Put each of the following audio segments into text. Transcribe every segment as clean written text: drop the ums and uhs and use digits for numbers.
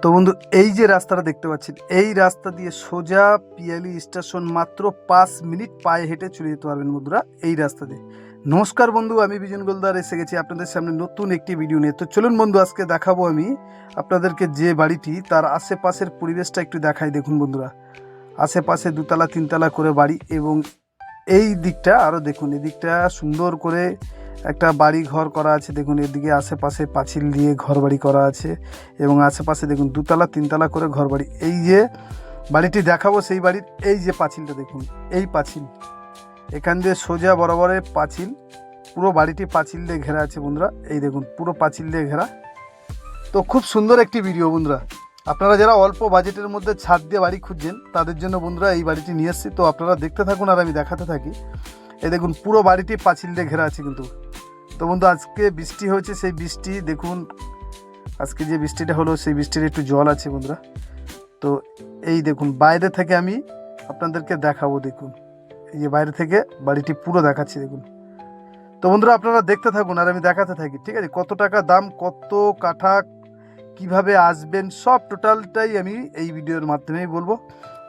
তো বন্ধু, এই যে রাস্তাটা দেখতে পাচ্ছেন, এই রাস্তা দিয়ে সোজা পিয়ালি স্টেশন মাত্র 5 মিনিট পায়ে হেঁটে চলে যেতে পারবেন বন্ধুরা এই রাস্তা দিয়ে। নমস্কার বন্ধু, আমি বিজন গোলদার এসে গেছি আপনাদের সামনে নতুন একটি ভিডিও নিয়ে। তো চলুন বন্ধু, আজকে দেখাবো আমি আপনাদেরকে যে বাড়িটি, তার আশেপাশের পরিবেশটা একটু দেখাই। দেখুন বন্ধুরা, আশেপাশে দুতলা তিনতলা করে বাড়ি, এবং এই দিকটা আরও দেখুন, এদিকটা সুন্দর করে একটা বাড়ি ঘর করা আছে। দেখুন এদিকে আশেপাশে পাঁচিল দিয়ে ঘর বাড়ি করা আছে, এবং আশেপাশে দেখুন দুতলা তিনতলা করে ঘর বাড়ি। এই যে বাড়িটি দেখাবো, সেই বাড়ির এই যে পাঁচিলটা দেখুন, এই পাঁচিল এখান দিয়ে সোজা বরাবরের পাঁচিল, পুরো বাড়িটি পাঁচিল দিয়ে ঘেরা আছে বন্ধুরা। এই দেখুন পুরো পাঁচিল দিয়ে ঘেরা। তো খুব সুন্দর একটি ভিডিও বন্ধুরা, আপনারা যারা অল্প বাজেটের মধ্যে ছাদ দিয়ে বাড়ি খুঁজছেন তাদের জন্য বন্ধুরা এই বাড়িটি নিয়ে এসেছি। তো আপনারা দেখতে থাকুন আর আমি দেখাতে থাকি। এই দেখুন পুরো বাড়িটি পাঁচিল দিয়ে ঘেরা আছে কিন্তু। তো বন্ধু, আজকে বৃষ্টি হয়েছে, সেই বৃষ্টি দেখুন, আজকে যে বৃষ্টিটা হলো সেই বৃষ্টির একটু জল আছে বন্ধুরা। তো এই দেখুন বাইরে থেকে আমি আপনাদেরকে দেখাবো। দেখুন এই যে বাইরে থেকে বাড়িটি পুরো দেখাচ্ছি দেখুন। তো বন্ধুরা আপনারা দেখতে থাকুন আর আমি দেখাতে থাকি, ঠিক আছে? কত টাকা দাম, কত কাঠা, কিভাবে আসবেন, সব টোটালটাই আমি এই ভিডিওর মাধ্যমেই বলবো।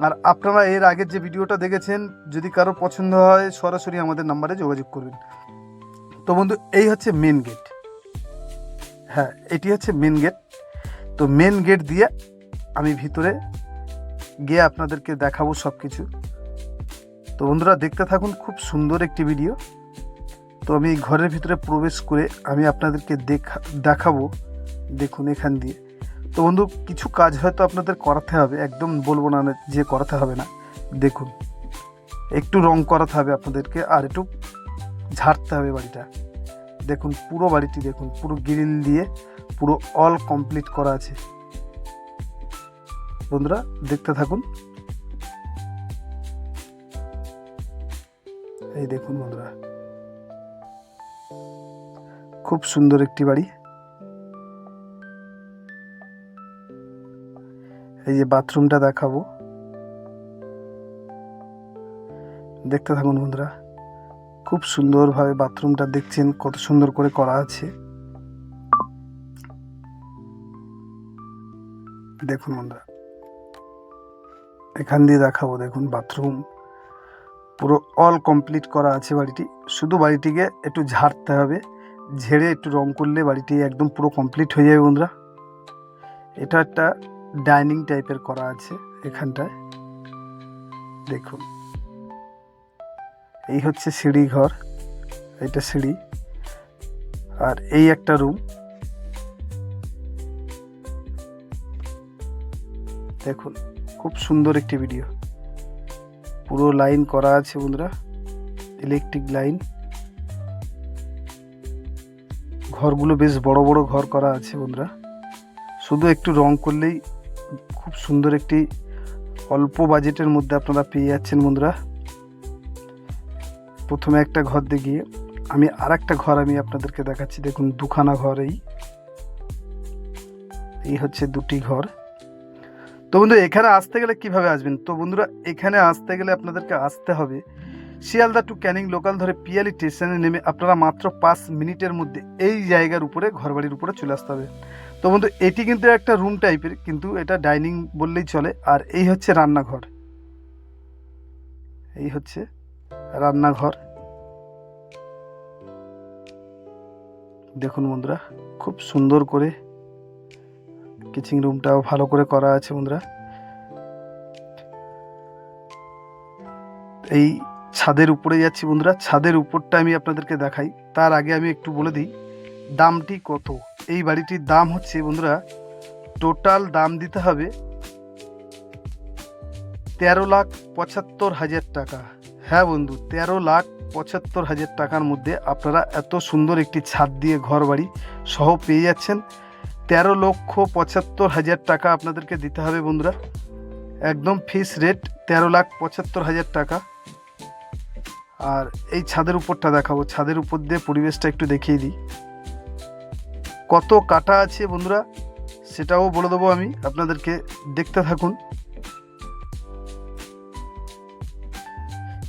আর আপনারা এর আগের যে ভিডিওটা দেখেছেন, যদি কারো পছন্দ হয় সরাসরি আমাদের নাম্বারে যোগাযোগ করবেন। তো বন্ধু, এই হচ্ছে মেন গেট। হ্যাঁ, এটি হচ্ছে মেন গেট। তো মেন গেট দিয়ে আমি ভিতরে গিয়ে আপনাদেরকে দেখাবো সব কিছু। তো বন্ধুরা দেখতে থাকুন, খুব সুন্দর একটি ভিডিও। তো আমি ঘরের ভিতরে প্রবেশ করে আমি আপনাদেরকে দেখাবো। দেখুন এখান দিয়ে। তো বন্ধু, কিছু কাজ হয়তো আপনাদের করাতে হবে, একদম বলবো না যে করাতে হবে না। দেখুন একটু রং করাতে হবে আপনাদেরকে, আর একটু ঝাড়তে হবে বাড়িটা। দেখুন পুরো বাড়িটি দেখুন, পুরো গ্রিল দিয়ে পুরো অল কমপ্লিট করা আছে বন্ধুরা, দেখতে থাকুন। এই দেখুন বন্ধুরা, খুব সুন্দর একটি বাড়ি। এই যে বাথরুমটা দেখাবো, দেখতে থাকুন বন্ধুরা। খুব সুন্দরভাবে বাথরুমটা দেখছেন, কত সুন্দর করে করা আছে। দেখুন বন্ধুরা, এখান দিয়ে দেখাবো। দেখুন বাথরুম পুরো অল কমপ্লিট করা আছে বাড়িটি। শুধু বাড়িটিকে একটু ঝাড়তে হবে, ঝেড়ে একটু রং করলে বাড়িটি একদম পুরো কমপ্লিট হয়ে যাবে বন্ধুরা। এটা একটা ডাইনিং টাইপের করা আছে এখানটায়। দেখুন এই হচ্ছে সিঁড়ি ঘর, এটা সিঁড়ি, আর এই একটা রুম। দেখুন খুব সুন্দর একটি ভিডিও, পুরো লাইন করা আছে বন্ধুরা, ইলেকট্রিক লাইন। ঘরগুলো বেশ বড় বড় ঘর করা আছে বন্ধুরা, শুধু একটু রং করলেই খুব সুন্দর একটি অল্প বাজেটের মধ্যে আপনারা পেয়ে যাচ্ছেন বন্ধুরা। প্রথমে একটা ঘর দেখিয়ে আমি আর একটা ঘর আমি আপনাদেরকে দেখাচ্ছি। দেখুন দুখানা ঘর, এই হচ্ছে দুটি ঘর। তো বন্ধু, এখানে আসতে গেলে কিভাবে আসবেন? তো বন্ধুরা, এখানে আসতে গেলে আপনাদেরকে আসতে হবে শিয়ালদা টু ক্যানিং লোকাল ধরে পিয়ালি স্টেশনে নেমে আপনারা মাত্র 5 মিনিটের মধ্যে এই জায়গার উপরে, ঘরবাড়ির উপরে চলে আসতে হবে। তো বন্ধু, এটি কিন্তু একটা রুম টাইপের, কিন্তু এটা ডাইনিং বললেই চলে। আর এই হচ্ছে রান্নাঘর, এই হচ্ছে রান্নাঘর। দেখুন বন্ধুরা, খুব সুন্দর করে কিচেন রুমটাও ভালো করে করা আছে বন্ধুরা। এই ছাদের উপরে যাচ্ছি বন্ধুরা, ছাদের উপরটা আমি আপনাদেরকে দেখাই। তার আগে আমি একটু বলে দিই দামটি কত। এই বাড়িটির দাম হচ্ছে বন্ধুরা, টোটাল দাম দিতে হবে 13,75,000 টাকা। হ্যাঁ বন্ধু, 13,75,000 টাকার মধ্যে আপনারা এত সুন্দর একটি ছাদ দিয়ে ঘর বাড়ি সহ পেয়ে যাচ্ছেন। 13,75,000 টাকা আপনাদেরকে দিতে হবে বন্ধুরা, একদম ফিক্স রেট 13,75,000 টাকা। আর এই ছাদের উপরটা দেখাবো, ছাদের উপর দিয়ে পরিবেশটা একটু দেখিয়ে দিই। কত কাটা আছে বন্ধুরা সেটাও বলে দেবো আমি আপনাদেরকে, দেখতে থাকুন।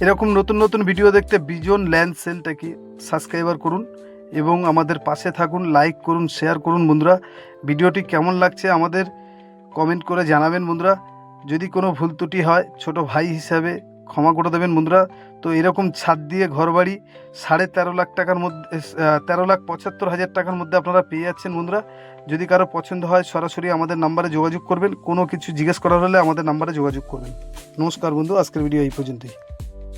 এরকম নতুন নতুন ভিডিও দেখতে বিজন ল্যান্ড সেলটাকে সাবস্ক্রাইবার করুন এবং আমাদের পাশে থাকুন, লাইক করুন, শেয়ার করুন বন্ধুরা। ভিডিওটি কেমন লাগছে আমাদের কমেন্ট করে জানাবেন বন্ধুরা। যদি কোনো ভুল ত্রুটি হয় ছোট ভাই হিসাবে ক্ষমা করে দেবেন বন্ধুরা। তো এরকম ছাদ দিয়ে ঘরবাড়ি 13.5 লাখ টাকার মধ্যে 13,75,000 টাকার মধ্যে আপনারা পেয়ে যাচ্ছেন বন্ধুরা। যদি কারো পছন্দ হয় সরাসরি আমাদের নাম্বারে যোগাযোগ করবেন, কোনো কিছু জিজ্ঞেস করার হলে আমাদের নাম্বারে যোগাযোগ করবেন। নমস্কার বন্ধু, আজকের ভিডিও এই পর্যন্তই।